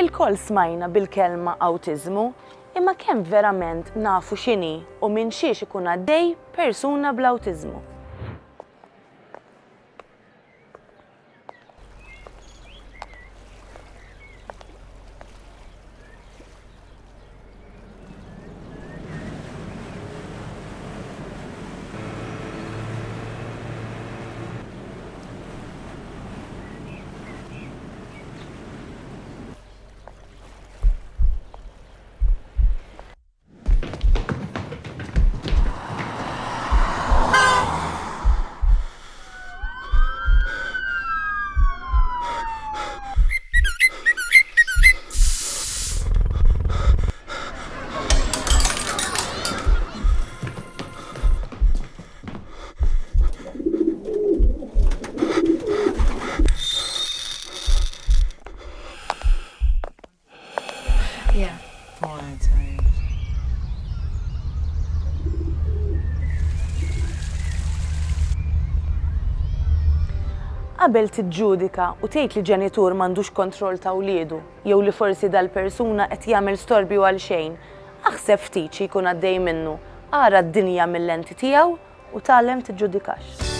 Il-koll smajna bil-kelma awtiżmu, imma kemm verament nafu x'inhi u minn xiex ikun għaddej persuna bl-awtiżmu. Yeah. Boy, I tell you. Qabel tiġġudika u tgħid li ġenitur m'għandux kontroll ta' wliedu jew li forsi dal-persuna qed jagħmel storbju għal xejn, aħseb ftit xi jkun għaddej minnu, ara d-dinja mill-lenti tiegħu u tgħallem tiġġudikax.